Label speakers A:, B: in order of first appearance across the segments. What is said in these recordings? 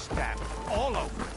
A: stamp all over it.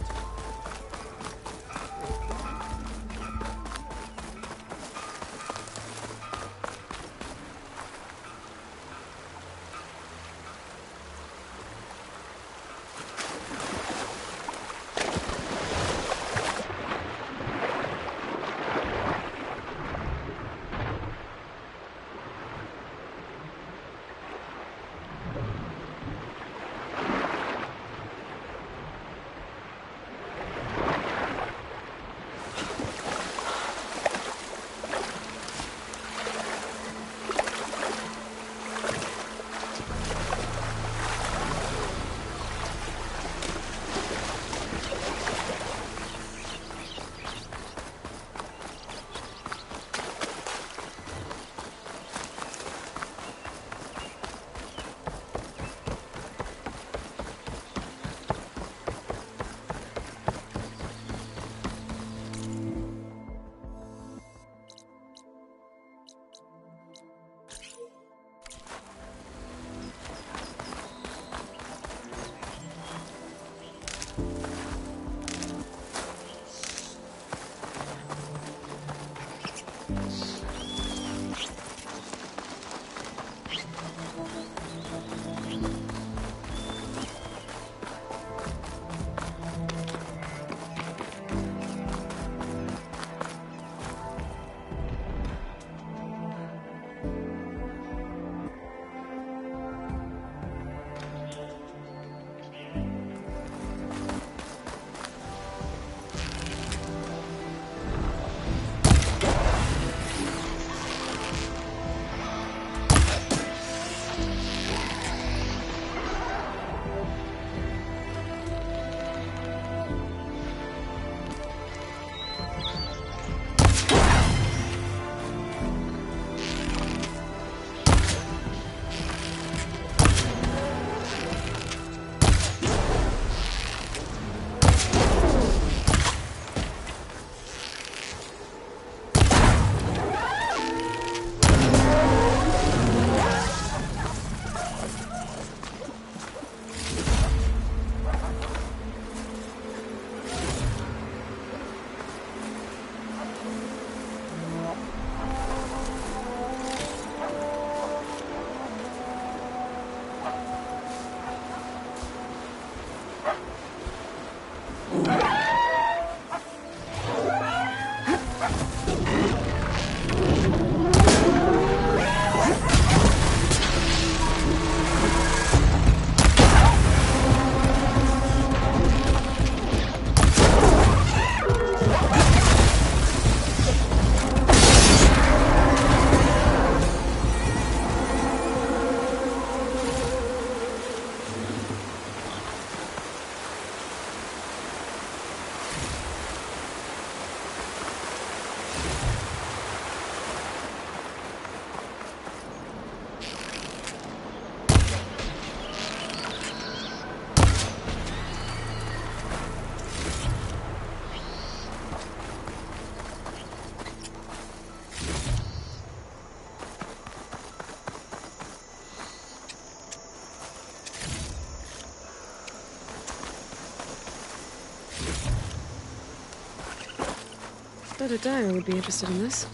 B: Thought a dyer would be interested in this.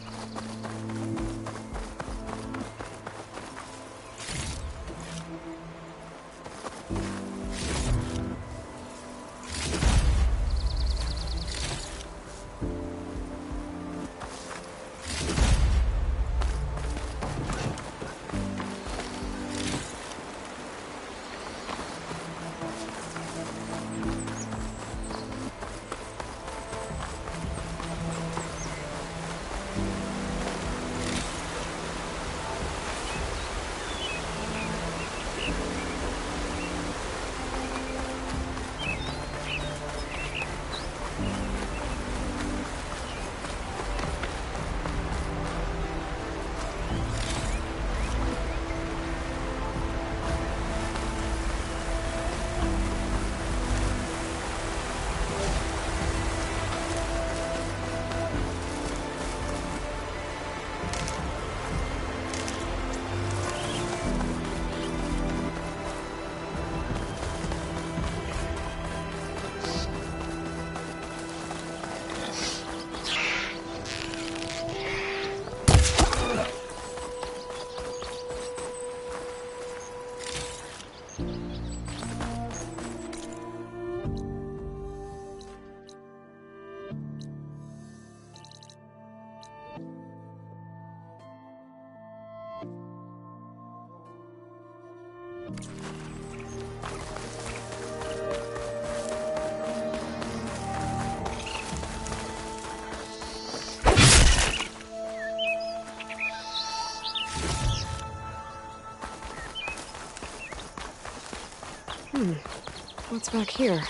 B: What's back here?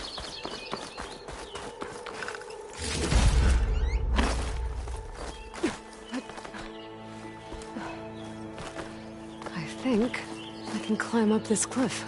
B: I think I can climb up this cliff.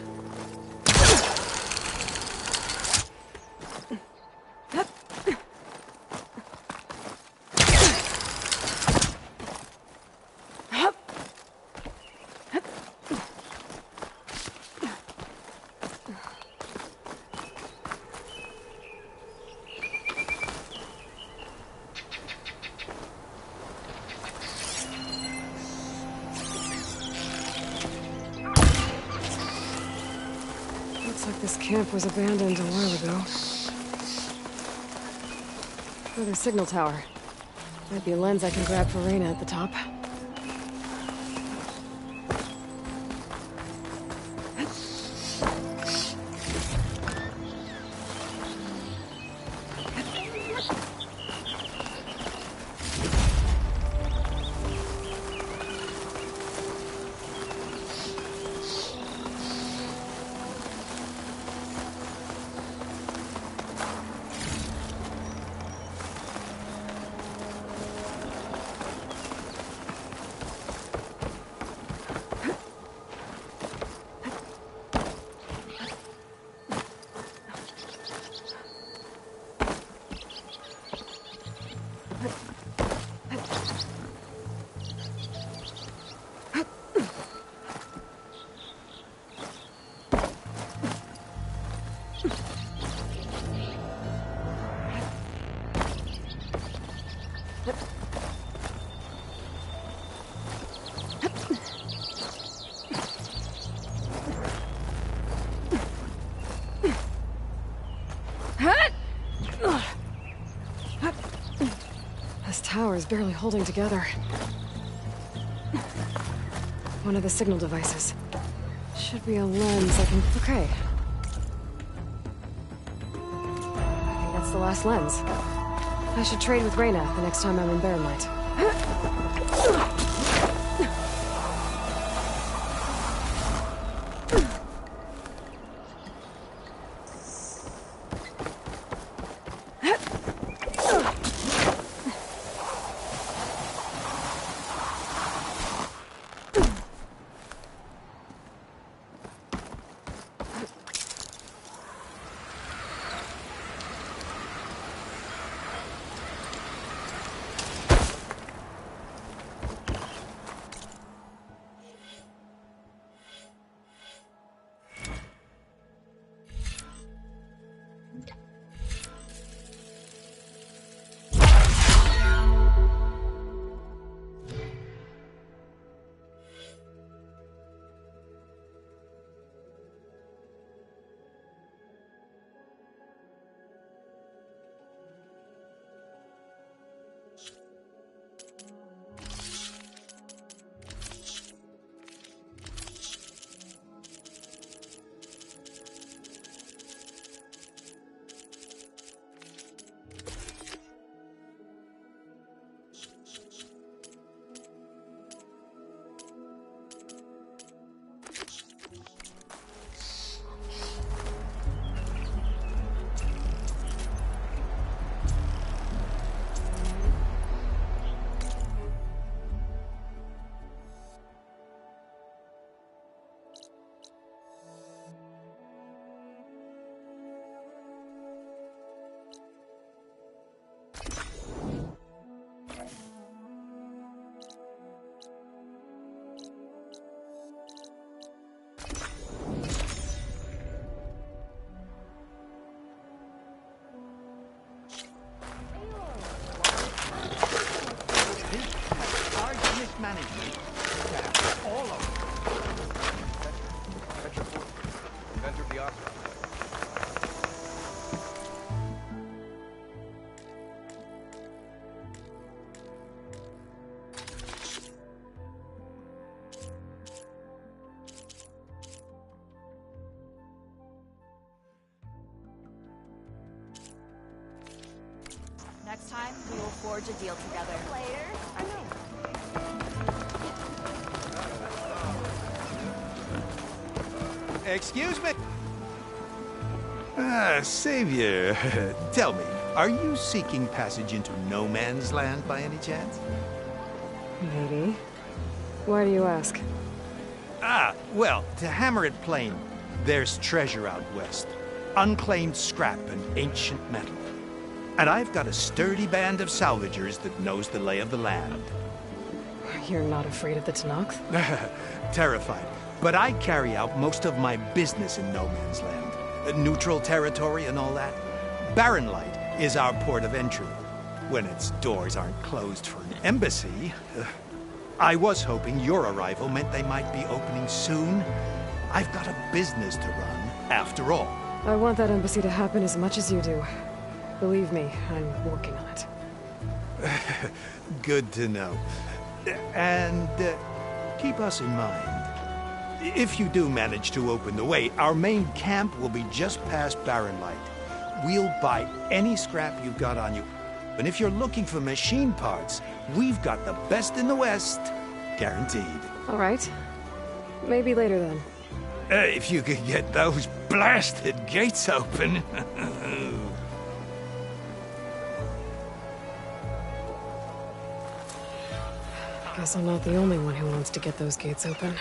B: Looks like this camp was abandoned a while ago. Another signal tower. Might be a lens I can grab for Reyna at the top. This tower is barely holding together. One of the signal devices. Should be a lens I can... Okay. I think that's the last lens. I should trade with Reyna the next time I'm in Barren Light.
A: Management, all of it. That's your point. Enter the opera.
C: Next time, we will forge a deal together. Later. I know.
A: Excuse me.
D: Savior, tell me, are you seeking passage into no man's land by any chance?
B: Maybe. Why do you ask?
D: Well, to hammer it plain, there's treasure out west. Unclaimed scrap and ancient metal. And I've got a sturdy band of salvagers that knows the lay of the land.
B: You're not afraid of the Tenakth?
D: Terrified. But I carry out most of my business in no man's land. Neutral territory and all that. Barren Light is our port of entry. When its doors aren't closed for an embassy. I was hoping your arrival meant they might be opening soon. I've got a business to run, after all.
B: I want that embassy to happen as much as you do. Believe me, I'm working on it.
D: Good to know. And keep us in mind. If you do manage to open the way, our main camp will be just past Barren Light. We'll buy any scrap you've got on you. And if you're looking for machine parts, we've got the best in the West. Guaranteed.
B: All right. Maybe later then.
D: If you could get those blasted gates open.
B: Guess I'm not the only one who wants to get those gates open.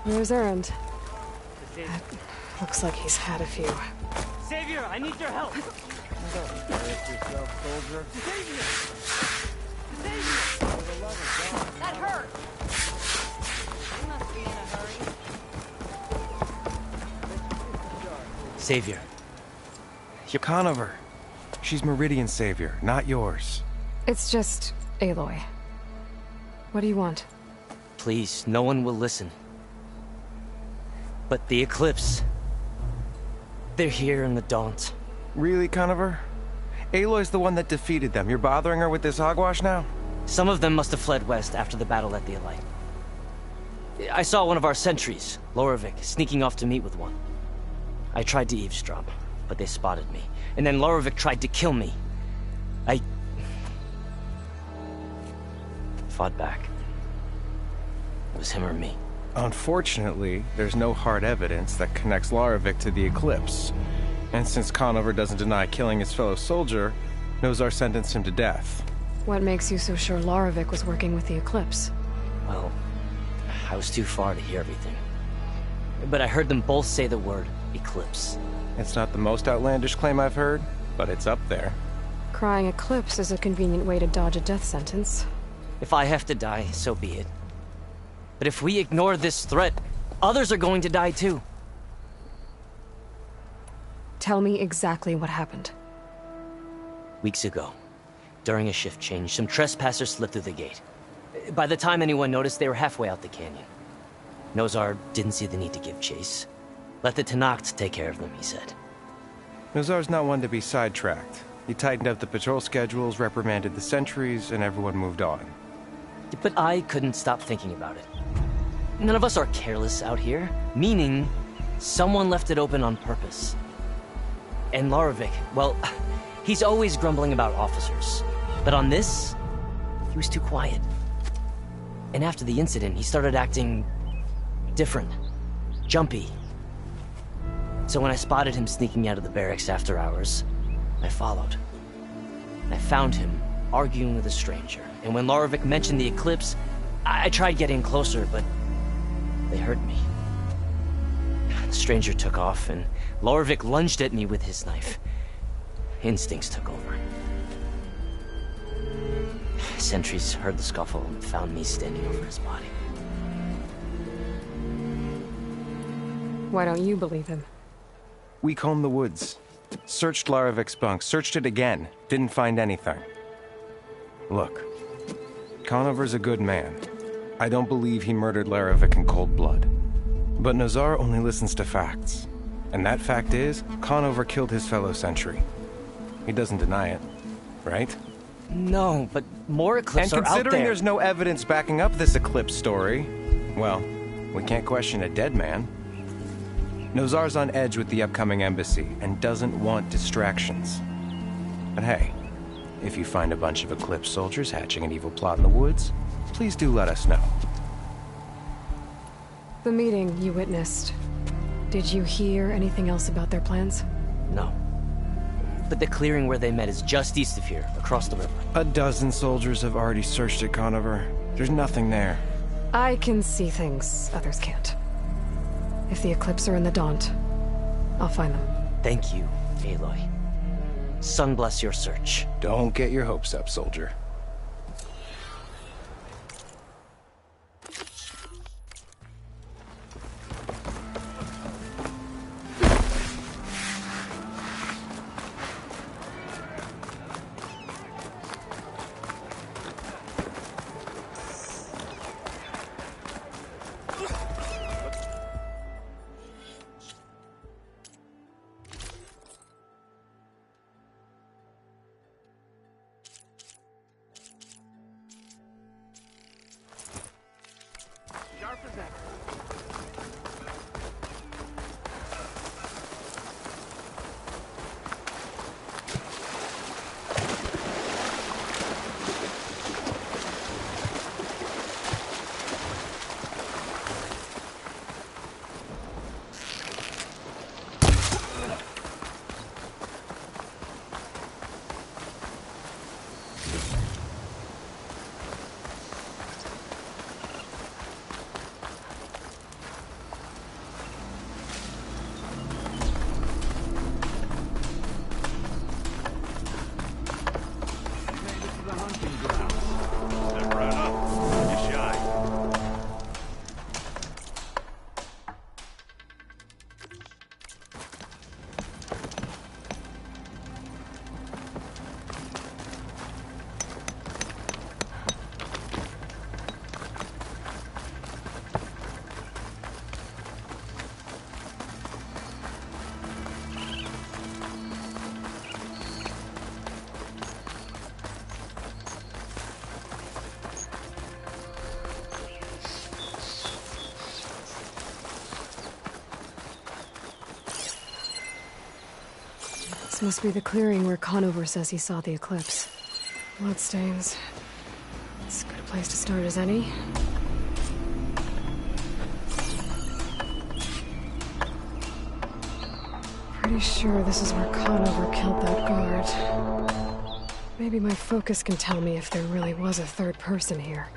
B: Where's Erend?
E: Savior.
B: Looks like he's had a few.
E: Savior, I need your help.
A: Embarrass yourself, soldier.
C: That hurt! You must be in a hurry.
F: Savior. You're Conover. She's Meridian's savior, not yours.
B: It's just Aloy. What do you want?
G: Please, no one will listen. But the Eclipse... they're here in the Daunt.
F: Really, Conover? Aloy's the one that defeated them. You're bothering her with this hogwash now?
G: Some of them must have fled west after the battle at the Elite. I saw one of our sentries, Loravik, sneaking off to meet with one. I tried to eavesdrop, but they spotted me. And then Loravik tried to kill me. I... fought back. It was him or me.
F: Unfortunately, there's no hard evidence that connects Loravik to the Eclipse. And since Conover doesn't deny killing his fellow soldier, Nozar sentenced him to death.
B: What makes you so sure Loravik was working with the Eclipse?
G: Well, I was too far to hear everything. But I heard them both say the word Eclipse.
F: It's not the most outlandish claim I've heard, but it's up there.
B: Crying Eclipse is a convenient way to dodge a death sentence.
G: If I have to die, so be it. But if we ignore this threat, others are going to die too.
B: Tell me exactly what happened.
G: Weeks ago, during a shift change, some trespassers slipped through the gate. By the time anyone noticed, they were halfway out the canyon. Nozar didn't see the need to give chase. Let the Tenakth take care of them, he said.
F: Nozar's not one to be sidetracked. He tightened up the patrol schedules, reprimanded the sentries, and everyone moved on.
G: But I couldn't stop thinking about it. None of us are careless out here, meaning someone left it open on purpose. And Loravik, well, he's always grumbling about officers. But on this, he was too quiet. And after the incident, he started acting different, jumpy. So when I spotted him sneaking out of the barracks after hours, I followed. I found him arguing with a stranger. And when Loravik mentioned the Eclipse, I tried getting closer, but they heard me. The stranger took off, and Loravik lunged at me with his knife. Instincts took over. Sentries heard the scuffle and found me standing over his body.
B: Why don't you believe him?
F: We combed the woods. Searched Laravik's bunk, searched it again. Didn't find anything. Look, Conover's a good man. I don't believe he murdered Laravik in cold blood. But Nozar only listens to facts. And that fact is, Conover killed his fellow sentry. He doesn't deny it, right?
G: No, but more Eclipse are
F: And
G: out there.
F: considering there's no evidence backing up this Eclipse story, well, we can't question a dead man. Nozar's on edge with the upcoming embassy and doesn't want distractions. But hey, if you find a bunch of Eclipse soldiers hatching an evil plot in the woods, please do let us know.
B: The meeting you witnessed. Did you hear anything else about their plans?
G: No. But the clearing where they met is just east of here, across the river.
F: A dozen soldiers have already searched it, Conover. There's nothing there.
B: I can see things others can't. If the Eclipse are in the Daunt, I'll find them.
G: Thank you, Aloy. Sun bless your search.
F: Don't get your hopes up, soldier.
B: This must be the clearing where Conover says he saw the eclipse. Bloodstains. It's as good a place to start as any. Pretty sure this is where Conover killed that guard. Maybe my focus can tell me if there really was a third person here.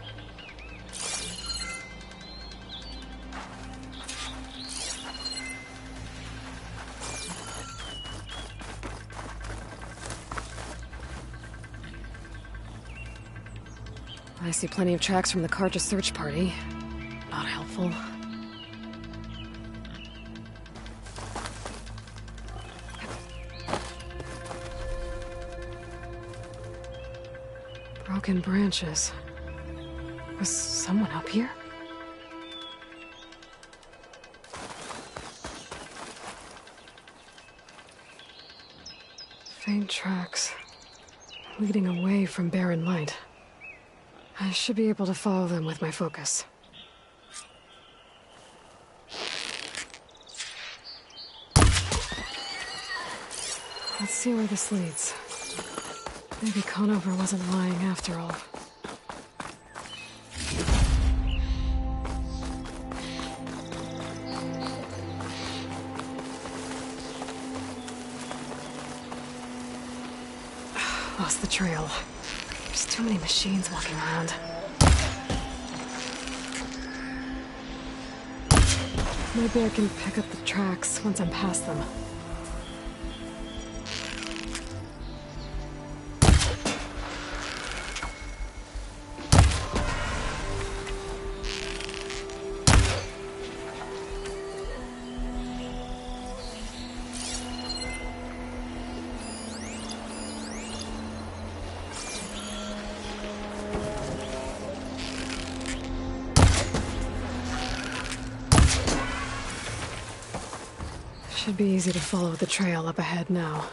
B: I see plenty of tracks from the Carja search party. Not helpful. Broken branches. Was someone up here? Faint tracks. Leading away from Barren Light. I should be able to follow them with my focus. Let's see where this leads. Maybe Conover wasn't lying after all. Lost the trail. There's too many machines walking around. Maybe I can pick up the tracks once I'm past them. Should be easy to follow the trail up ahead now.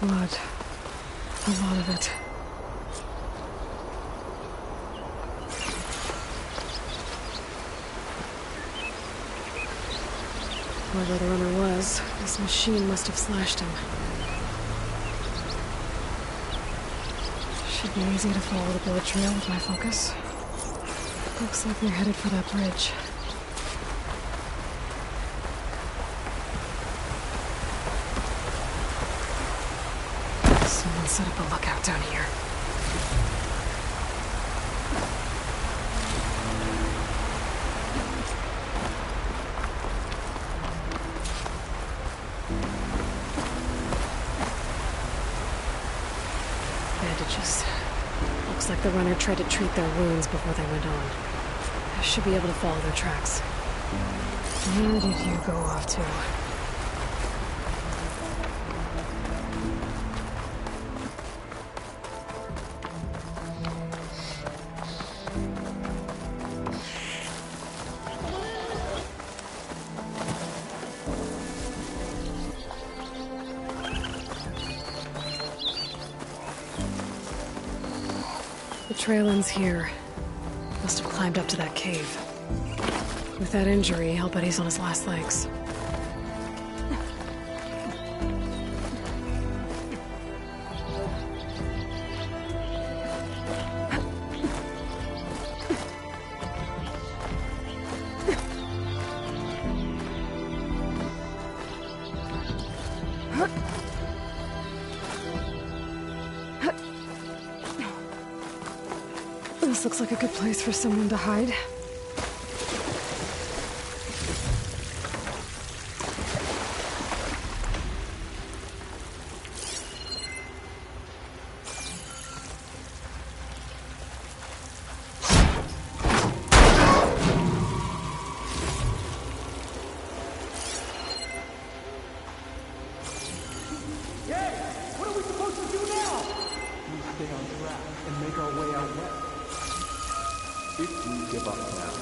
B: Blood. A lot of it. Whoever the runner was, this machine must have slashed him. Should be easy to follow the blood trail with my focus. Looks like they're headed for that bridge. Someone set up a lookout down here. Bandages. Looks like the runner tried to treat their wounds before they went on. I should be able to follow their tracks. Where did you go off to? The trail ends here. Must have climbed up to that cave. With that injury, I'll bet he's on his last legs. This looks like a good place for someone to hide.
A: What are we supposed to do now? We stay on track and make our way out west. If we give up now,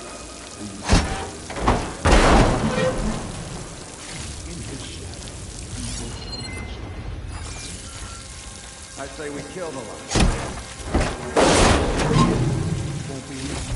A: we In his shadow,
H: I say we kill the lot.
A: won't be easy.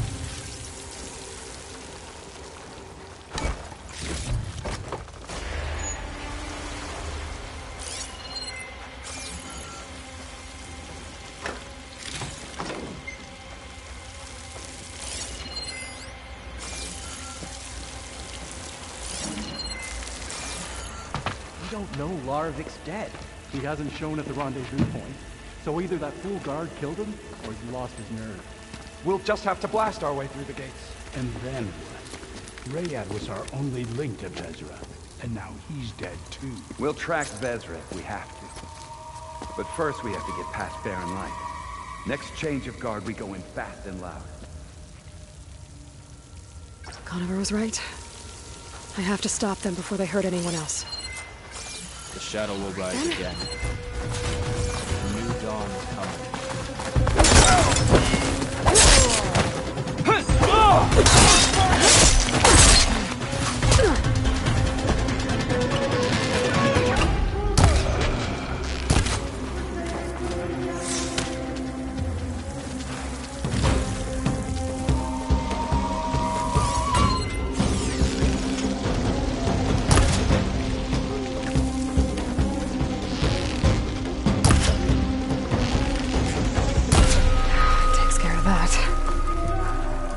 I: We don't know Larovik's dead.
A: He hasn't shown at the rendezvous point, so either that fool guard killed him, or he lost his nerve.
H: We'll just have to blast our way through the gates.
A: And then what? Rayad was our only link to Vezra, and now he's dead too.
H: We'll track Vezra if we have to. But first we have to get past Barren Light. Next change of guard, we go in fast and loud.
B: Conover was right. I have to stop them before they hurt anyone else.
J: The shadow will rise again. A new dawn is coming.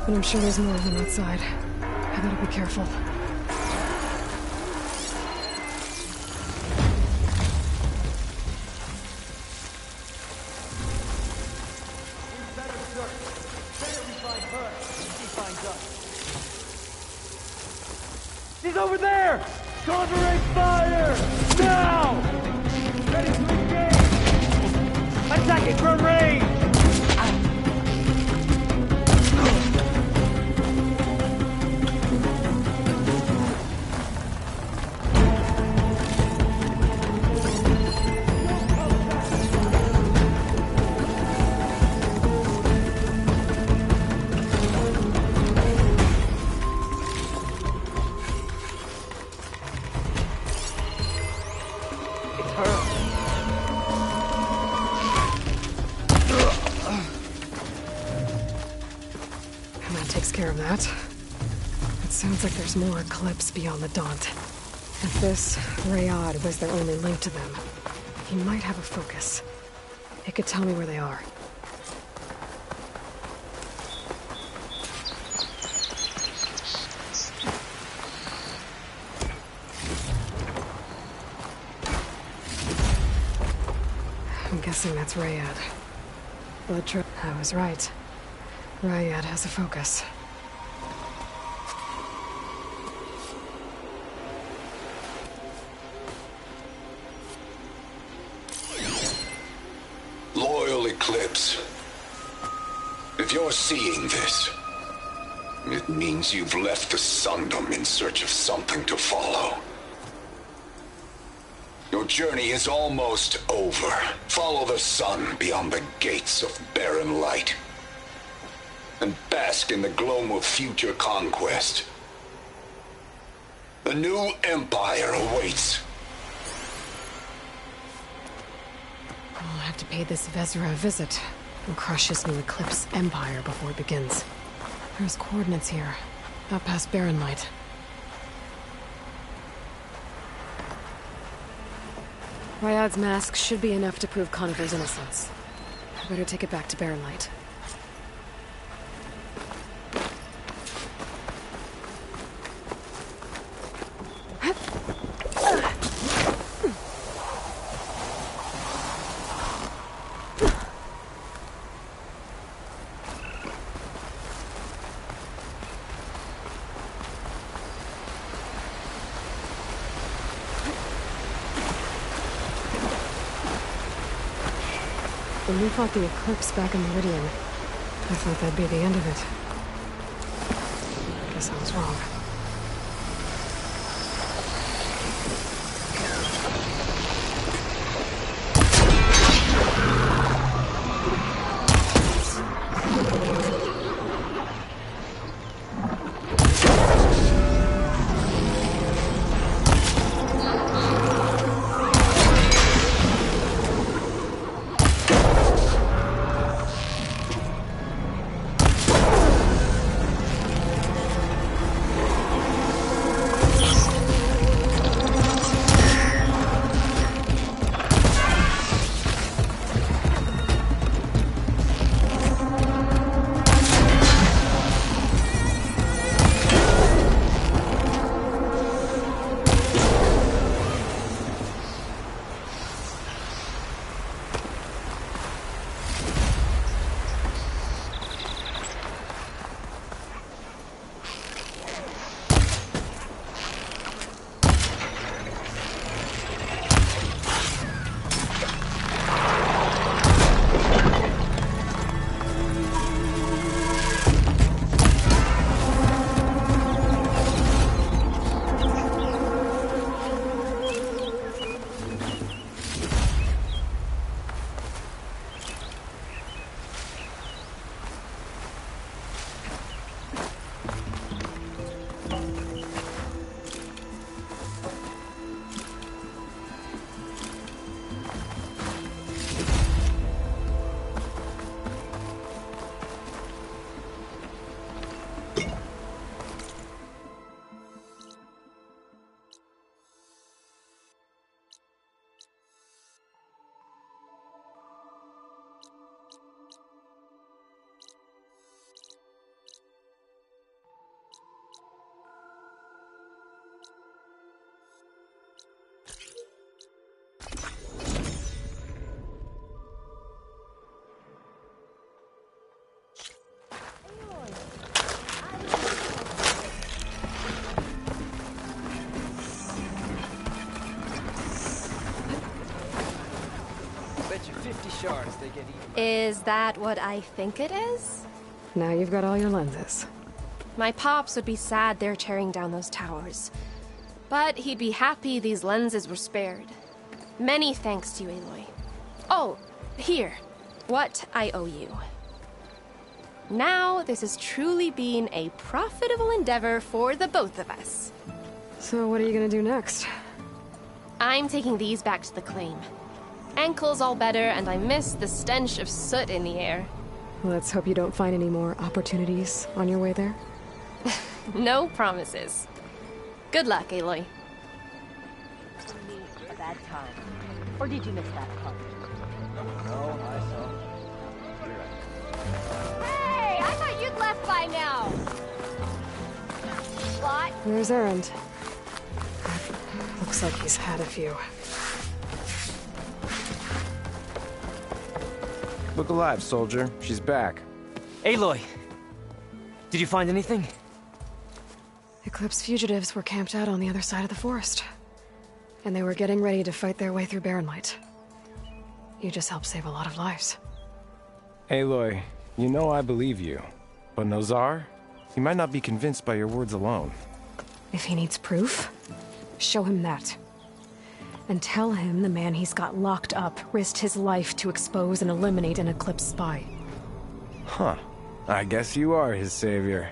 B: But I'm sure there's more of them outside. I better be careful.
E: He's over there! Covering fire! Now! Ready to engage! Attacking from range!
B: Of that. It sounds like there's more Eclipse beyond the Daunt. If this Rayad was their only link to them, he might have a focus. It could tell me where they are. I'm guessing that's Rayad. Blood trip. I was right. Rayad has a focus.
K: Loyal Eclipse, if you're seeing this, it means you've left the Sundom in search of something to follow. Your journey is almost over. Follow the sun beyond the gates of Barren Light, and bask in the glow of future conquest. The new Empire awaits.
B: I'll have to pay this Vezra a visit and crush his new Eclipse Empire before it begins. There's coordinates here, out past Barren Light. Rayad's mask should be enough to prove Conover's innocence. I better take it back to Barren Light. When we fought the Eclipse back in Meridian, I thought that'd be the end of it. Guess I was wrong.
I: sharks, they get eaten.
L: Is that what I think it is?
B: Now you've got all your lenses.
L: My pops would be sad they're tearing down those towers. But he'd be happy these lenses were spared. Many thanks to you, Aloy. Oh, here. What I owe you. Now, this has truly been a profitable endeavor for the both of us.
B: So what are you gonna do next?
L: I'm taking these back to the claim. Ankle's all better, and I miss the stench of soot in the air.
B: Let's hope you don't find any more opportunities on your way there.
L: No promises. Good luck, Aloy.
C: A bad time. Or did you miss that part?
I: No, I saw.
C: Hey, I thought you'd left by now. What?
B: There's Erend. Looks like he's had a few.
F: Look alive, soldier. She's back.
G: Aloy! Did you find anything?
B: Eclipse fugitives were camped out on the other side of the forest. And they were getting ready to fight their way through Barren Light. You just helped save a lot of lives.
F: Aloy, you know I believe you. But Nozar? He might not be convinced by your words alone.
B: If he needs proof, show him that. And tell him the man he's got locked up risked his life to expose and eliminate an Eclipse spy.
F: Huh. I guess you are his savior.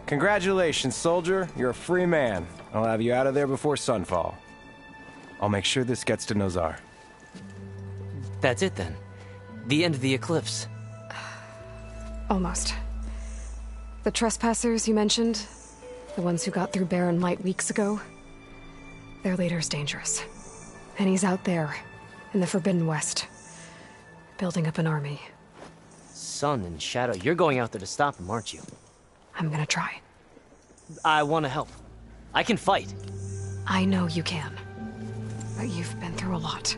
F: Congratulations, soldier. You're a free man. I'll have you out of there before sunfall. I'll make sure this gets to Nozar.
G: That's it then. The end of the Eclipse.
B: Almost. The trespassers you mentioned, the ones who got through Barren Light weeks ago, their leader's dangerous. And he's out there, in the Forbidden West, building up an army.
G: Sun and Shadow, you're going out there to stop him, aren't you?
B: I'm gonna try.
G: I want to help. I can fight.
B: I know you can. But you've been through a lot.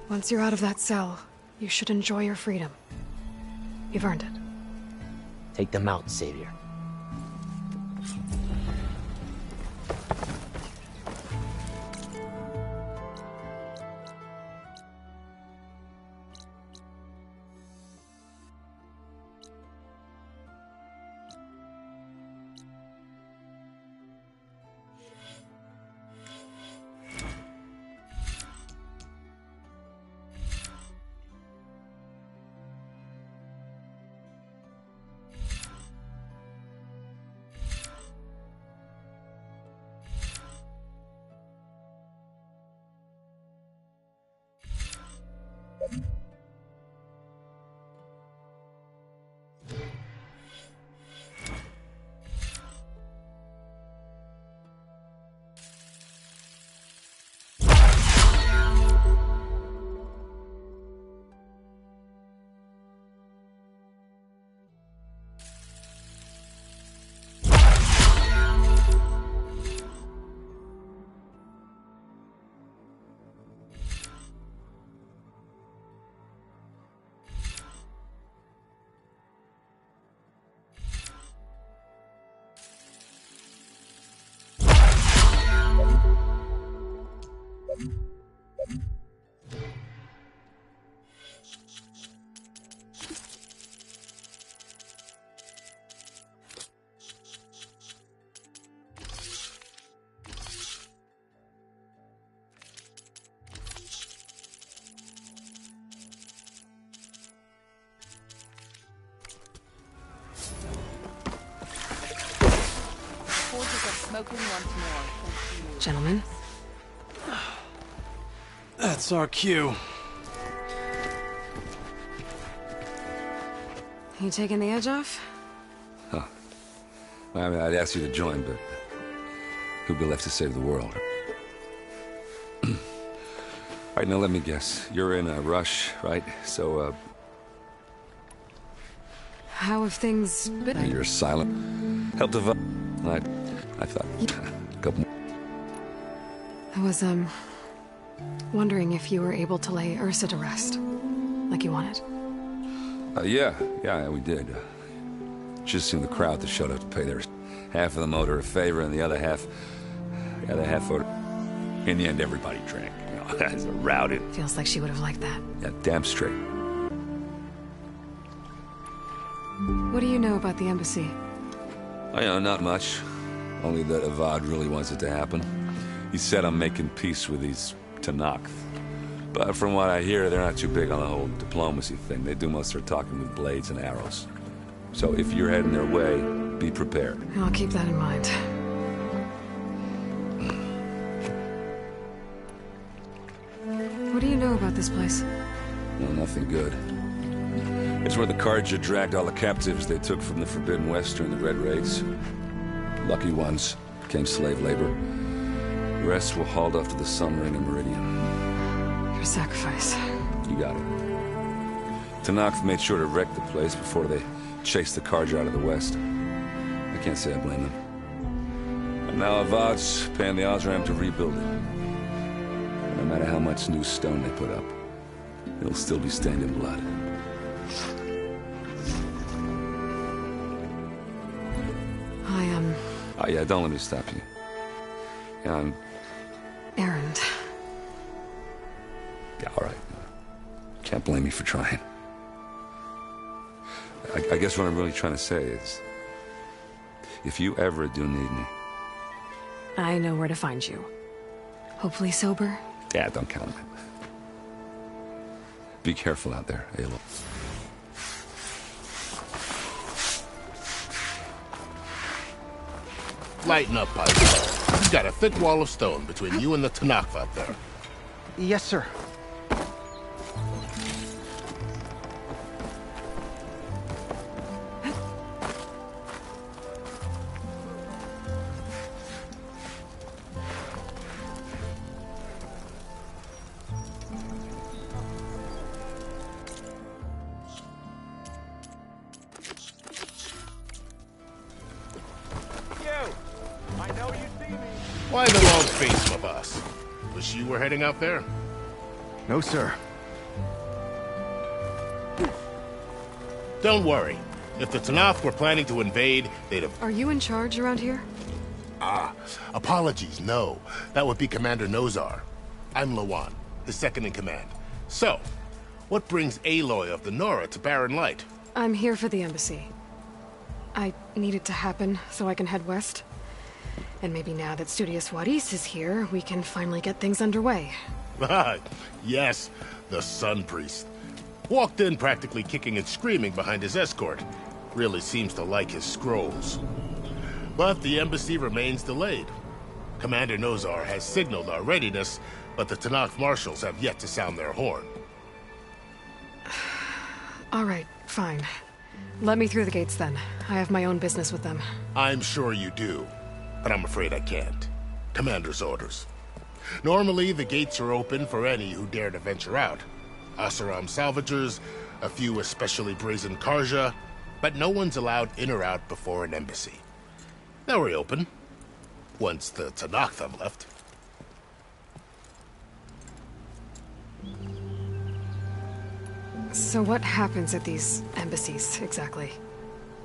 B: Once you're out of that cell, you should enjoy your freedom. You've earned it.
G: Take them out, Savior.
C: Smoking once more.
B: Gentlemen.
J: That's our cue.
B: You taking the edge off?
M: Huh. I mean, I'd ask you to join, but who'd be left to save the world? All right, now let me guess. You're in a rush, right? So,
B: How have things been?
M: you're silent. Help to vote. I thought a couple more.
B: I was, wondering if you were able to lay Ursa to rest, like you wanted.
M: Yeah, we did. Just seemed the crowd that showed up to pay their half of the motor a favor, and the other half voted. In the end, everybody drank. As a routed.
B: Feels like she would have liked that.
M: Yeah, damn straight.
B: What do you know about the embassy?
M: Not much. Only that Avad really wants it to happen. He said I'm making peace with these Tenakth. But from what I hear, they're not too big on the whole diplomacy thing. They do most of their talking with blades and arrows. So if you're heading their way, be prepared.
B: I'll keep that in mind. What do you know about this place?
M: No, nothing good. It's where the Carja dragged all the captives they took from the Forbidden West during the Red Raids. Lucky ones became slave labor. The rest were hauled off to the Sun Ring and Meridian.
B: Your sacrifice.
M: You got it. Tenakth made sure to wreck the place before they chased the Carja out of the West. I can't say I blame them. And now Avad's paying the Osram to rebuild it. And no matter how much new stone they put up, it'll still be stained in blood. Oh yeah, don't let me stop you. Yeah, I'm...
B: Erend.
M: Yeah, all right. Can't blame me for trying. I guess what I'm really trying to say is, if you ever do need me...
B: I know where to find you. Hopefully sober?
M: Yeah, don't count on it. Be careful out there, Aloy.
N: Lighten up, Piper. You've got a thick wall of stone between you and the Tenakth out there.
A: Yes, sir.
N: Why the long face, my boss? Wish you were heading out there?
A: No, sir.
N: Don't worry. If the Tenakth were planning to invade, they'd have...
B: Are you in charge around here?
N: Apologies, no. That would be Commander Nozar. I'm Lawan, his second-in-command. So, what brings Aloy of the Nora to Barren Light?
B: I'm here for the embassy. I need it to happen so I can head west. And maybe now that Studious Wadis is here, we can finally get things underway.
N: Yes, the Sun Priest. Walked in practically kicking and screaming behind his escort. Really seems to like his scrolls. But the embassy remains delayed. Commander Nozar has signaled our readiness, but the Tenakth marshals have yet to sound their horn.
B: All right, fine. Let me through the gates then. I have my own business with them.
N: I'm sure you do, but I'm afraid I can't. Commander's orders. Normally, the gates are open for any who dare to venture out. Oseram salvagers, a few especially brazen Carja, but no one's allowed in or out before an embassy. They'll reopen, once the Tenakth have left.
B: So what happens at these embassies, exactly?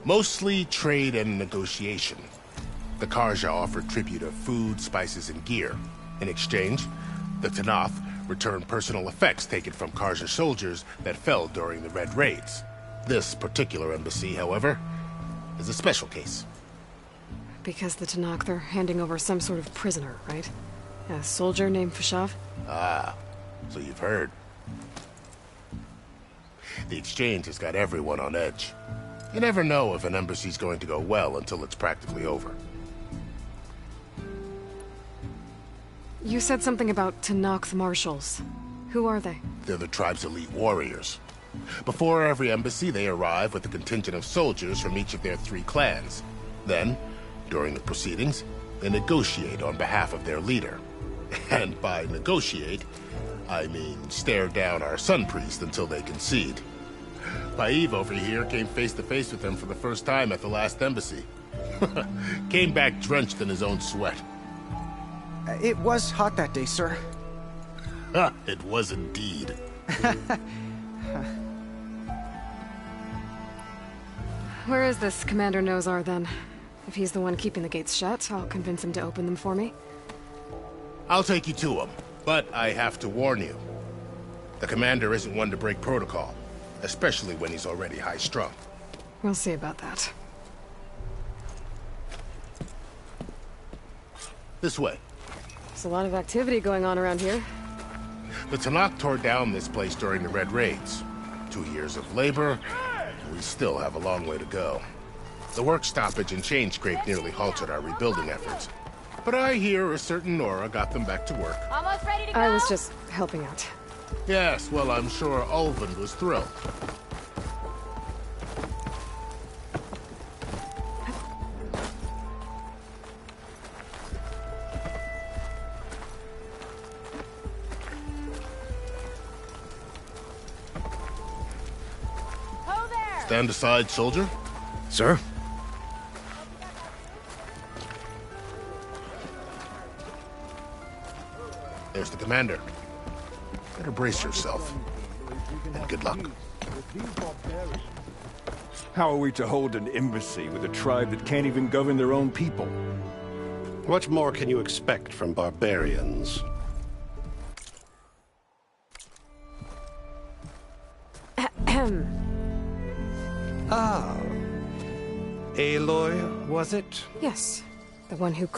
N: Mostly trade and negotiation. The Carja offer tribute of food, spices, and gear. In exchange, the Tenakth return personal effects taken from Carja soldiers that fell during the Red Raids. This particular embassy, however, is a special case.
B: Because the Tenakth are handing over some sort of prisoner, right? A soldier named Fashav?
N: Ah, so you've heard. The exchange has got everyone on edge. You never know if an embassy's going to go well until it's practically over.
B: You said something about Tenakth marshals. Who are they?
N: They're the tribe's elite warriors. Before every embassy, they arrive with a contingent of soldiers from each of their 3 clans. Then, during the proceedings, they negotiate on behalf of their leader. And by negotiate, I mean stare down our Sun Priest until they concede. Paiv over here came face to face with them for the first time at the last embassy. Came back drenched in his own sweat.
A: It was hot that day, sir.
N: It was indeed.
B: Where is this Commander Nozar, then? If he's the one keeping the gates shut, I'll convince him to open them for me.
N: I'll take you to him, but I have to warn you. The commander isn't one to break protocol, especially when he's already high-strung.
B: We'll see about that.
N: This way.
B: There's a lot of activity going on around here.
N: The Tenakth tore down this place during the Red Raids. 2 years of labor, we still have a long way to go. The work stoppage and chain scrape nearly halted our rebuilding efforts. But I hear a certain Nora got them back to work.
C: Almost ready to go?
B: I was just helping out.
N: Yes, well, I'm sure Ulvund was thrilled.
C: Ho there!
N: Stand aside, soldier.
D: Sir?
N: There's the commander. Better brace yourself. And good luck.
H: How are we to hold an embassy with a tribe that can't even govern their own people?
O: What more can you expect from barbarians?
D: Ah. Aloy, was it?
B: Yes, the one who...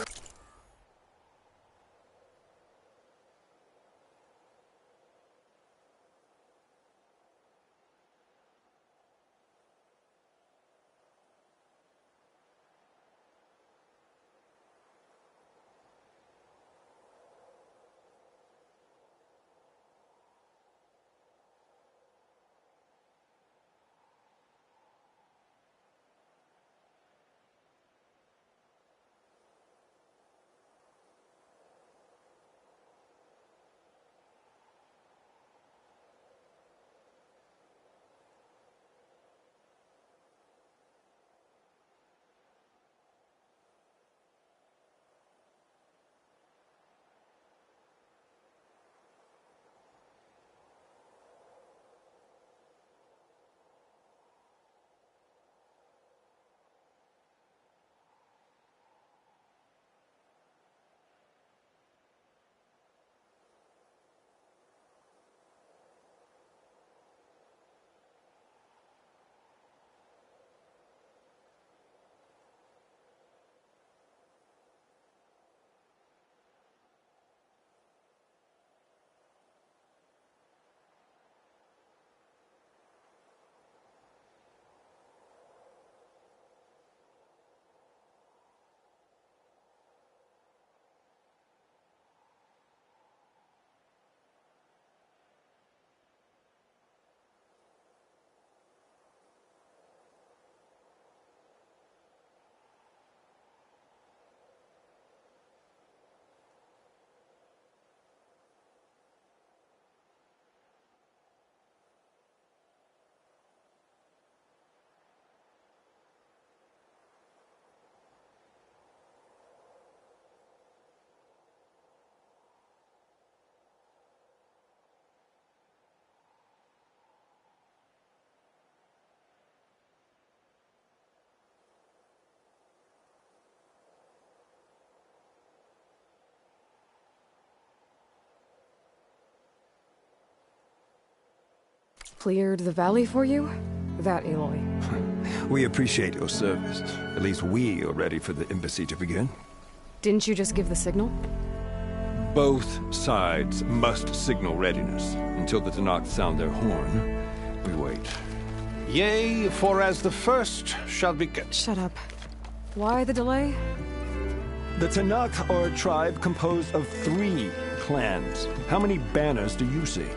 B: Cleared the valley for you? That, Aloy.
H: We appreciate your service. At least we are ready for the embassy to begin.
B: Didn't you just give the signal?
H: Both sides must signal readiness. Until the Tenakth sound their horn, we wait.
O: Yea, for as the first shall be kept.
B: Shut up. Why the delay?
H: The Tenakth are a tribe composed of 3 clans. How many banners do you see?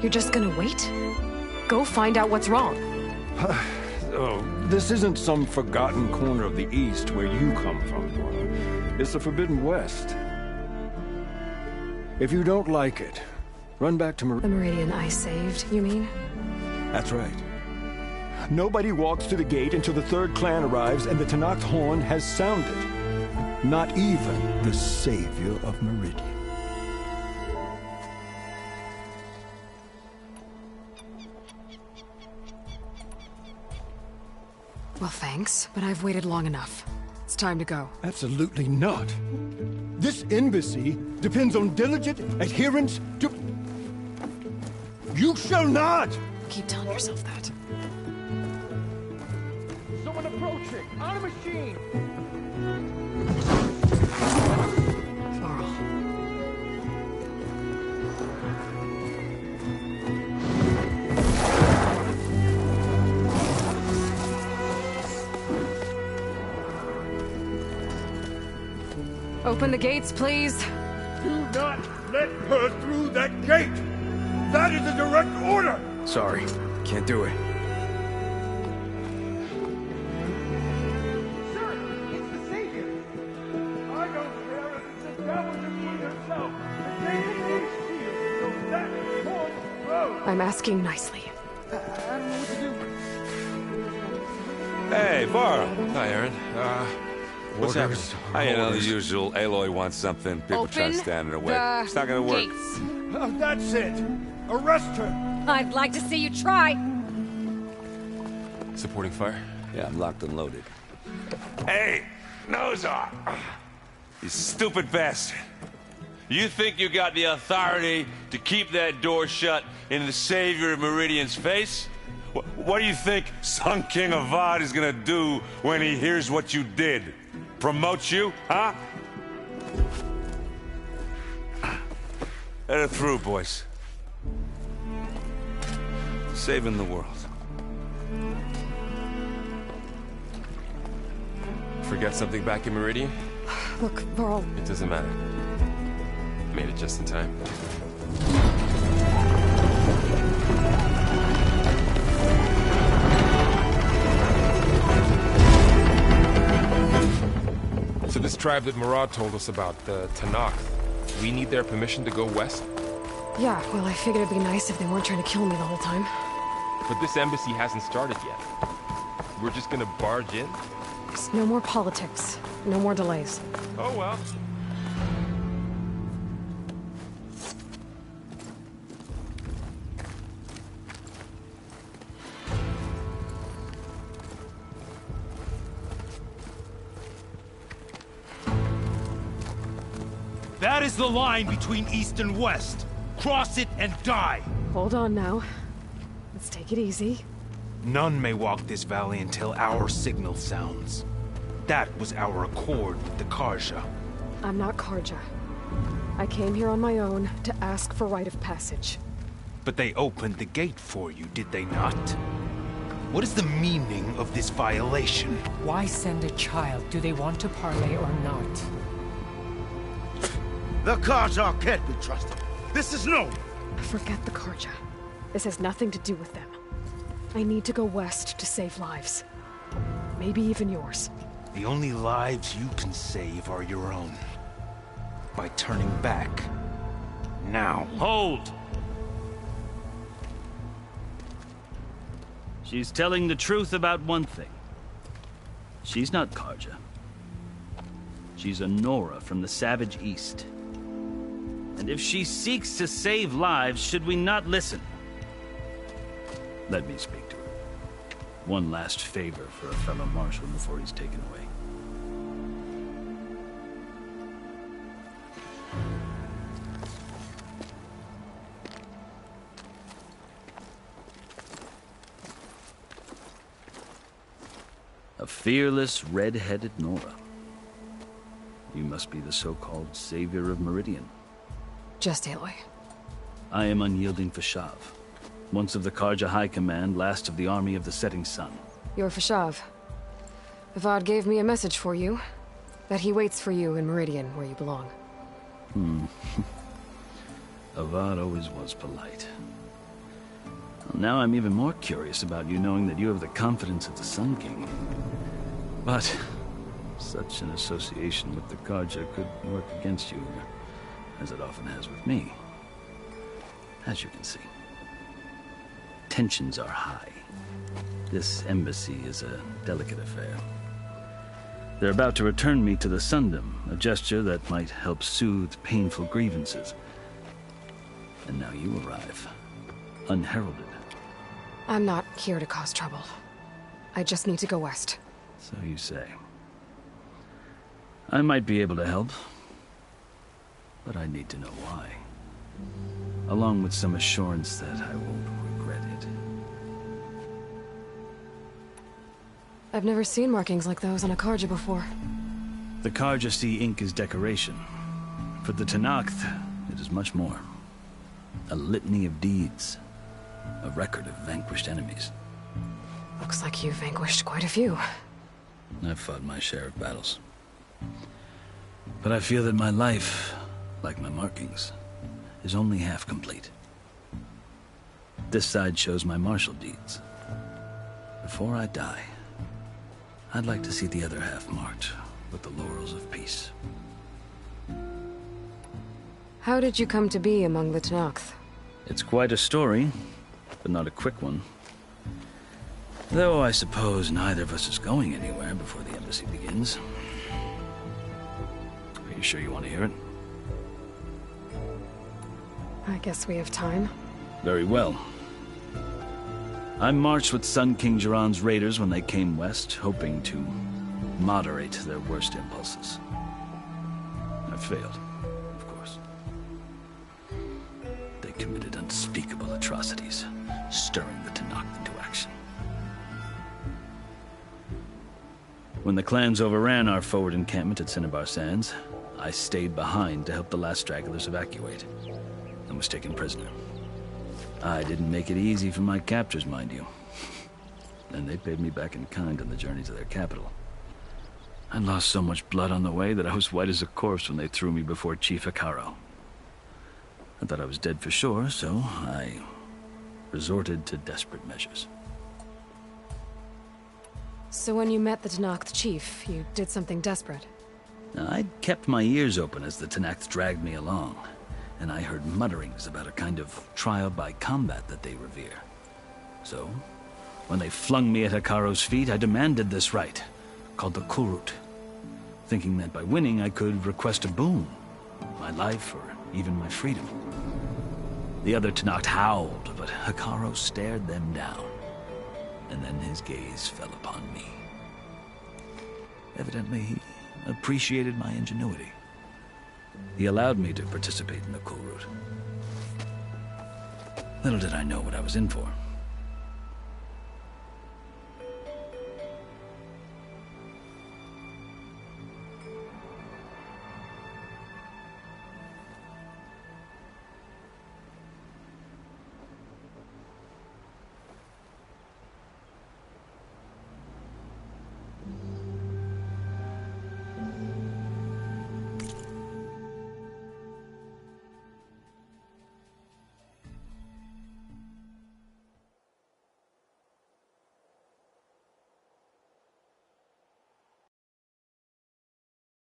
B: You're just gonna wait? Go find out what's wrong.
H: Oh, this isn't some forgotten corner of the East where you come from, Nora. It's the Forbidden West. If you don't like it, run back to
B: The Meridian I saved, you mean?
H: That's right. Nobody walks to the gate until the 3rd clan arrives and the Tenakth horn has sounded. Not even the savior of Meridian.
B: Well, thanks, but I've waited long enough. It's time to go.
H: Absolutely not. This embassy depends on diligent adherence to... You shall not!
B: Keep telling yourself that.
E: Someone approaching! On a machine!
B: Open the gates, please.
H: Do not let her through that gate! That is a direct order!
F: Sorry, can't do it.
E: Sir, it's the Savior!
H: I don't care if it's the devil between herself. The gate is sealed, so that won't close.
B: I'm asking nicely.
E: I don't know what to do.
M: Hey, Varl.
J: Hi, Aaron. What's happening?
M: You know, the usual. Aloy wants something. People try to stand in her way. It's not gonna work.
H: Oh, that's it! Arrest her!
P: I'd like to see you try.
J: Supporting fire?
M: Yeah, I'm locked and loaded. Hey, Nozar! You stupid bastard. You think you got the authority to keep that door shut in the Savior of Meridian's face? What do you think Sun King Avad is gonna do when he hears what you did? Promote you, huh? Let her through, boys. Saving the world.
J: Forget something back in Meridian?
B: Look, Varl.
J: It doesn't matter. Made it just in time.
Q: So this tribe that Murad told us about, the Tanakh, we need their permission to go west?
B: Yeah, well, I figured it'd be nice if they weren't trying to kill me the whole time.
Q: But this embassy hasn't started yet. We're just gonna barge in?
B: Just no more politics. No more delays.
Q: Oh well.
D: That is the line between East and West. Cross it and die.
B: Hold on now. Let's take it easy.
D: None may walk this valley until our signal sounds. That was our accord with the Carja.
B: I'm not Carja. I came here on my own to ask for rite of passage.
D: But they opened the gate for you, did they not? What is the meaning of this violation?
R: Why send a child? Do they want to parley or not?
S: The Carja can't be trusted. This is no...
B: Forget the Carja. This has nothing to do with them. I need to go west to save lives. Maybe even yours.
D: The only lives you can save are your own. By turning back. Now.
T: Hold! She's telling the truth about one thing. She's not Carja. She's a Nora from the Savage East. And if she seeks to save lives, should we not listen? Let me speak to her. One last favor for a fellow marshal before he's taken away. A fearless, red-headed Nora. You must be the so-called Savior of Meridian.
B: Just Aloy.
T: I am Unyielding Fashav. Once of the Carja High Command, last of the Army of the Setting Sun.
B: You're Fashav. Avad gave me a message for you. That he waits for you in Meridian, where you belong.
T: Avad always was polite. Well, now I'm even more curious about you knowing that you have the confidence of the Sun King. But such an association with the Carja could work against you, as it often has with me. As you can see. Tensions are high. This embassy is a delicate affair. They're about to return me to the Sundom, a gesture that might help soothe painful grievances. And now you arrive, unheralded.
B: I'm not here to cause trouble. I just need to go west.
T: So you say. I might be able to help, but I need to know why. Along with some assurance that I won't regret it.
B: I've never seen markings like those on a Karja before.
T: The Karja see ink as decoration. For the Tenakth, it is much more. A litany of deeds. A record of vanquished enemies.
B: Looks like you've vanquished quite a few.
T: I've fought my share of battles. But I feel that my life, like my markings, is only half complete. This side shows my martial deeds. Before I die, I'd like to see the other half marked with the laurels of peace.
B: How did you come to be among the Tenakth?
T: It's quite a story, but not a quick one. Though I suppose neither of us is going anywhere before the embassy begins. Are you sure you want to hear it?
B: I guess we have time.
T: Very well. I marched with Sun King Jiran's raiders when they came west, hoping to moderate their worst impulses. I failed, of course. They committed unspeakable atrocities, stirring the Tenakth into action. When the clans overran our forward encampment at Cinnabar Sands, I stayed behind to help the last stragglers evacuate, and was taken prisoner. I didn't make it easy for my captors, mind you. And they paid me back in kind on the journey to their capital. I lost so much blood on the way that I was white as a corpse when they threw me before Chief Hekarro. I thought I was dead for sure, so I resorted to desperate measures.
B: So when you met the Tenakth chief, you did something desperate?
T: Now, I'd kept my ears open as the Tenakth dragged me along, and I heard mutterings about a kind of trial by combat that they revere. So, when they flung me at Hekarro's feet, I demanded this rite, called the Kulrut, thinking that by winning I could request a boon, my life or even my freedom. The other Tenakth howled, but Hekarro stared them down, and then his gaze fell upon me. Evidently, he appreciated my ingenuity. He allowed me to participate in the Kulrut. Little did I know what I was in for.